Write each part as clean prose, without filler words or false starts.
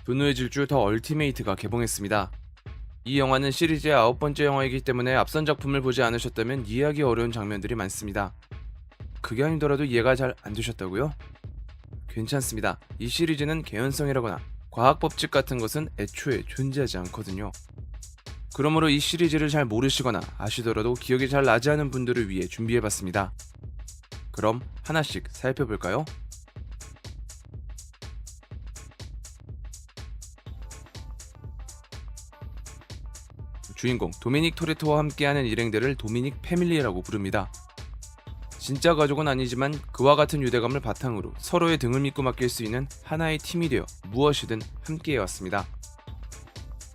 분노의 질주 더 얼티메이트가 개봉했습니다. 이 영화는 시리즈의 9번째 영화이기 때문에 앞선 작품을 보지 않으셨다면 이해하기 어려운 장면들이 많습니다. 그게 아니더라도 이해가 잘 안 되셨다고요? 괜찮습니다. 이 시리즈는 개연성이라거나 과학 법칙 같은 것은 애초에 존재하지 않거든요. 그러므로 이 시리즈를 잘 모르시거나 아시더라도 기억이 잘 나지 않은 분들을 위해 준비해봤습니다. 그럼 하나씩 살펴볼까요? 주인공 도미닉 토레토와 함께하는 일행들을 도미닉 패밀리라고 부릅니다. 진짜 가족은 아니지만 그와 같은 유대감을 바탕으로 서로의 등을 믿고 맡길 수 있는 하나의 팀이 되어 무엇이든 함께해왔습니다.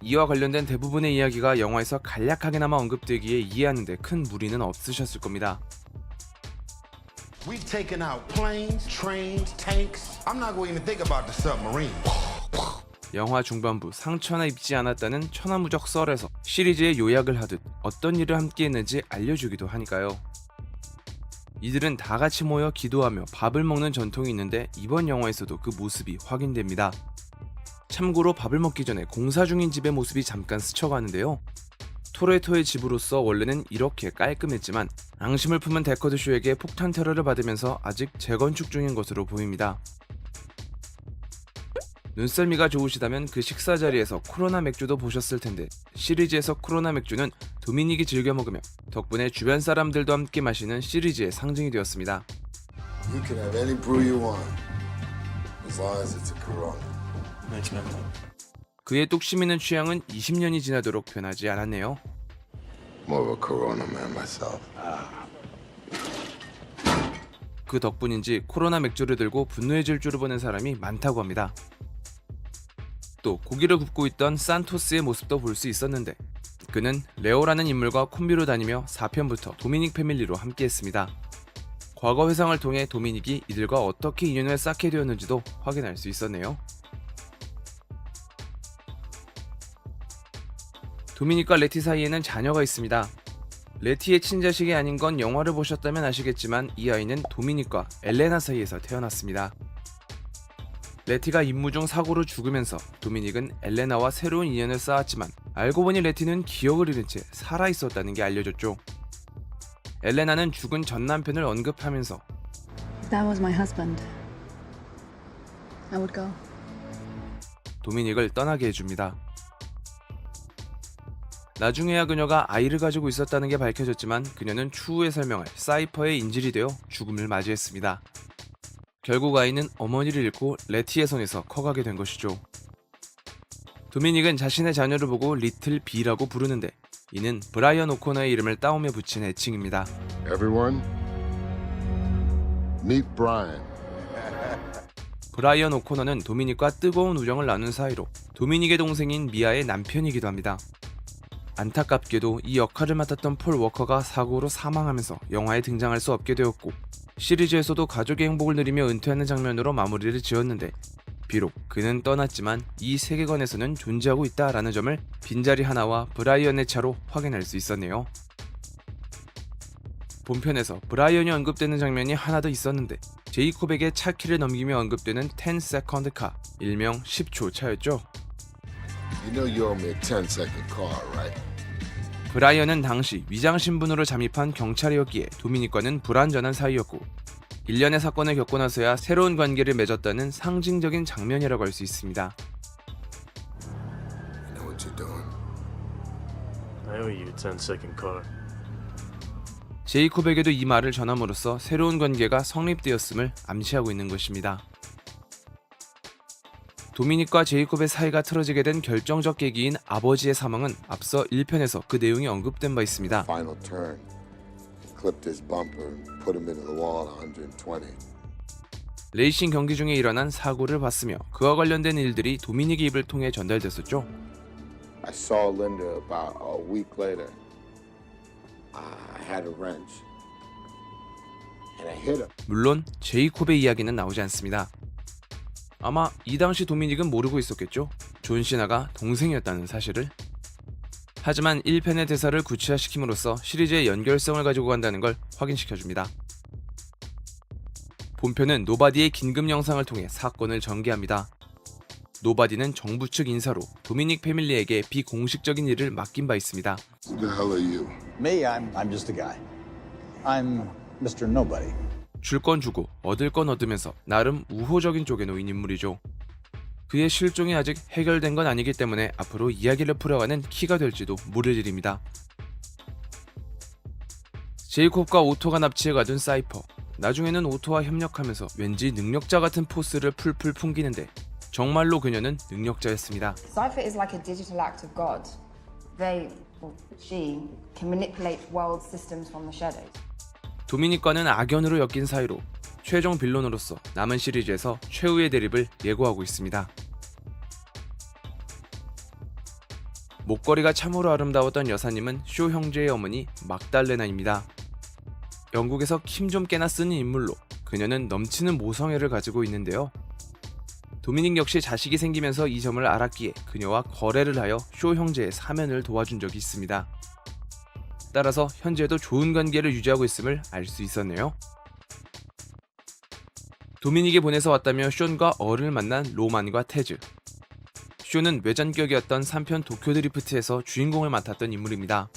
이와 관련된 대부분의 이야기가 영화에서 간략하게나마 언급되기에 이해하는데 큰 무리는 없으셨을 겁니다. We've taken out planes, trains, tanks. I'm not going to even think about the submarine. 영화 중반부 상처 하나 입지 않았다는 천하무적 썰에서 시리즈의 요약을 하듯 어떤 일을 함께 했는지 알려주기도 하니까요. 이들은 다 같이 모여 기도하며 밥을 먹는 전통이 있는데 이번 영화에서도 그 모습이 확인됩니다. 참고로 밥을 먹기 전에 공사 중인 집의 모습이 잠깐 스쳐가는데요. 토레토의 집으로서 원래는 이렇게 깔끔했지만 앙심을 품은 데커드 쇼에게 폭탄 테러를 받으면서 아직 재건축 중인 것으로 보입니다. 눈썰미가 좋으시다면 그 식사 자리에서 코로나 맥주도 보셨을 텐데 시리즈에서 코로나 맥주는 도미닉이 즐겨 먹으며 덕분에 주변 사람들도 함께 마시는 시리즈의 상징이 되었습니다. You can have any brew you want, as long as it's a Corona. 그의 뚝심 있는 취향은 20년이 지나도록 변하지 않았네요. More of a Corona man myself. 그 덕분인지 코로나 맥주를 들고 분노의 질주를 보는 사람이 많다고 합니다. 또 고기를 굽고 있던 산토스의 모습도 볼 수 있었는데 그는 레오라는 인물과 콤비로 다니며 4편부터 도미닉 패밀리로 함께했습니다. 과거 회상을 통해 도미닉이 이들과 어떻게 인연을 쌓게 되었는지도 확인할 수 있었네요. 도미닉과 레티 사이에는 자녀가 있습니다. 레티의 친자식이 아닌 건 영화를 보셨다면 아시겠지만 이 아이는 도미닉과 엘레나 사이에서 태어났습니다. 레티가 임무 중 사고로 죽으면서 도미닉은 엘레나와 새로운 인연을 쌓았지만 알고 보니 레티는 기억을 잃은 채 살아있었다는 게 알려졌죠. 엘레나는 죽은 전 남편을 언급하면서 That was my husband. I would go. 도미닉을 떠나게 해줍니다. 나중에야 그녀가 아이를 가지고 있었다는 게 밝혀졌지만 그녀는 추후에 설명할 사이퍼의 인질이 되어 죽음을 맞이했습니다. 결국 아이는 어머니를 잃고 레티의 손에서 커가게 된 것이죠. 도미닉은 자신의 자녀를 보고 리틀 비라고 부르는데 이는 브라이언 오코너의 이름을 따오며 붙인 애칭입니다. Everyone, meet Brian. 브라이언 오코너는 도미닉과 뜨거운 우정을 나눈 사이로 도미닉의 동생인 미아의 남편이기도 합니다. 안타깝게도 이 역할을 맡았던 폴 워커가 사고로 사망하면서 영화에 등장할 수 없게 되었고 시리즈에서도 가족의 행복을 누리며 은퇴하는 장면으로 마무리를 지었는데 비록 그는 떠났지만 이 세계관에서는 존재하고 있다라는 점을 빈자리 하나와 브라이언의 차로 확인할 수 있었네요. 본편에서 브라이언이 언급되는 장면이 하나 더 있었는데 제이콥에게 차 키를 넘기며 언급되는 10 세컨드 카, 일명 10초 차였죠. You know you owe me a 10-second car, right? 브라이언은 당시 위장 신분으로 잠입한 경찰이었기에 도미닉과는 불완전한 사이였고 일련의 사건을 겪고 나서야 새로운 관계를 맺었다는 상징적인 장면이라고 할 수 있습니다. You know what you're doing. I owe you a 10-second car. 제이콥에게도 이 말을 전함으로써 새로운 관계가 성립되었음을 암시하고 있는 것입니다. 도미닉과 제이콥의 사이가 틀어지게 된 결정적 계기인 아버지의 사망은 앞서 1편에서 그 내용이 언급된 바 있습니다. Final turn. Clipped his bumper and put him into the wall at 120. 레이싱 경기 중에 일어난 사고를 봤으며 그와 관련된 일들이 도미닉의 입을 통해 전달됐었죠. I saw Linda about a week later. I had a wrench. And I hit her. 물론 제이콥의 이야기는 나오지 않습니다. 아마 이 당시 도미닉은 모르고 있었겠죠. 존 시나가 동생이었다는 사실을. 하지만 1편의 대사를 구체화시킴으로써 시리즈의 연결성을 가지고 간다는 걸 확인시켜줍니다. 본편은 노바디의 긴급 영상을 통해 사건을 전개합니다. 노바디는 정부 측 인사로 도미닉 패밀리에게 비공식적인 일을 맡긴 바 있습니다. Who the hell are you? Me, I'm just a guy. I'm Mr. Nobody. 줄 건 주고 얻을 건 얻으면서 나름 우호적인 쪽에 놓인 인물이죠. 그의 실종이 아직 해결된 건 아니기 때문에 앞으로 이야기를 풀어가는 키가 될지도 모를 일입니다. 제이콥과 오토가 납치해 가둔 사이퍼. 나중에는 오토와 협력하면서 왠지 능력자 같은 포스를 풀풀 풍기는데 정말로 그녀는 능력자였습니다. Cypher is like a digital act of God. They, or she, can manipulate world systems from the shadows. 도미닉과는 악연으로 엮인 사이로 최종 빌런으로서 남은 시리즈에서 최후의 대립을 예고하고 있습니다. 목걸이가 참으로 아름다웠던 여사님은 쇼 형제의 어머니 막달레나입니다. 영국에서 킴 좀 깨나 쓰는 인물로 그녀는 넘치는 모성애를 가지고 있는데요. 도미닉 역시 자식이 생기면서 이 점을 알았기에 그녀와 거래를 하여 쇼 형제의 사면을 도와준 적이 있습니다. 따라서 현재도 좋은 관계를 유지하고 있음을 알 수 있었네요. 도미닉이 보내서 왔다며 숀과 얼을 만난 로만과 테즈. 쇼는 외전격이었던 3편 도쿄 드리프트에서 주인공을 맡았던 인물입니다.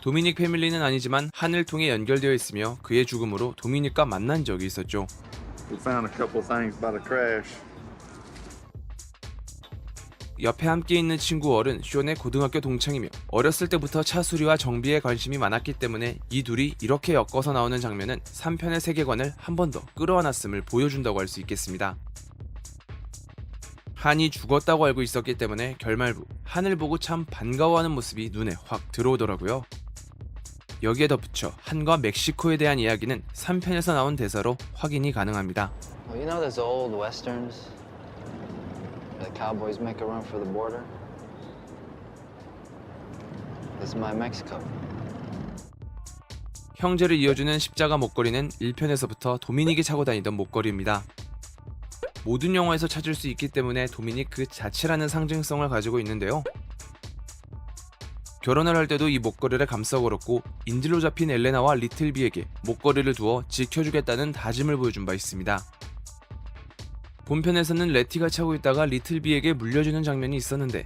도미닉 패밀리는 아니지만 하늘 통해 연결되어 있으며 그의 죽음으로 도미닉과 만난 적이 있었죠. We found a couple of things about a crash. 옆에 함께 있는 친구 얼은 숀의 고등학교 동창이며 어렸을 때부터 차 수리와 정비에 관심이 많았기 때문에 이 둘이 이렇게 엮어서 나오는 장면은 3편의 세계관을 한 번 더 끌어안았음을 보여준다고 할 수 있겠습니다. 한이 죽었다고 알고 있었기 때문에 결말부 한을 보고 참 반가워하는 모습이 눈에 확 들어오더라고요. 여기에 덧붙여 한과 멕시코에 대한 이야기는 3편에서 나온 대사로 확인이 가능합니다. Well, you know those old westerns? The cowboys make a run for the border? This is my Mexico. 형제를 이어주는 십자가 목걸이는 1편에서부터 도미닉이 차고 다니던 목걸이입니다. 모든 영화에서 찾을 수 있기 때문에 도미닉 그 자체라는 상징성을 가지고 있는데요. 결혼을 할 때도 이 목걸이를 감싸 걸었고 인질로 잡힌 엘레나와 리틀비에게 목걸이를 두어 지켜주겠다는 다짐을 보여준 바 있습니다. 본편에서는 레티가 차고 있다가 리틀비에게 물려주는 장면이 있었는데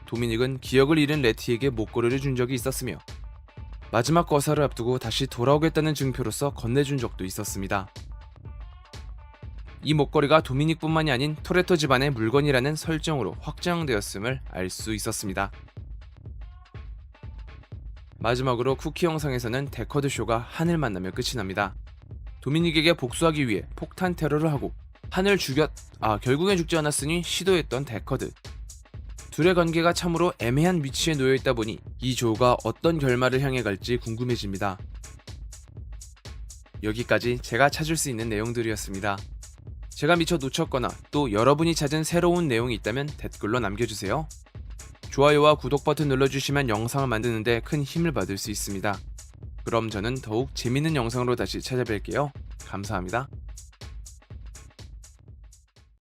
도미닉은 기억을 잃은 레티에게 목걸이를 준 적이 있었으며 마지막 거사를 앞두고 다시 돌아오겠다는 증표로서 건네준 적도 있었습니다. 이 목걸이가 도미닉뿐만이 아닌 토레토 집안의 물건이라는 설정으로 확장되었음을 알 수 있었습니다. 마지막으로 쿠키 영상에서는 데커드 쇼가 한을 만나며 끝이 납니다. 도미닉에게 복수하기 위해 폭탄 테러를 하고 한을 결국엔 죽지 않았으니 시도했던 데커드. 둘의 관계가 참으로 애매한 위치에 놓여있다 보니 이 조가 어떤 결말을 향해 갈지 궁금해집니다. 여기까지 제가 찾을 수 있는 내용들이었습니다. 제가 미처 놓쳤거나 또 여러분이 찾은 새로운 내용이 있다면 댓글로 남겨주세요. 좋아요와 구독 버튼 눌러주시면 영상을 만드는데 큰 힘을 받을 수 있습니다. 그럼 저는 더욱 재밌는 영상으로 다시 찾아뵐게요. 감사합니다.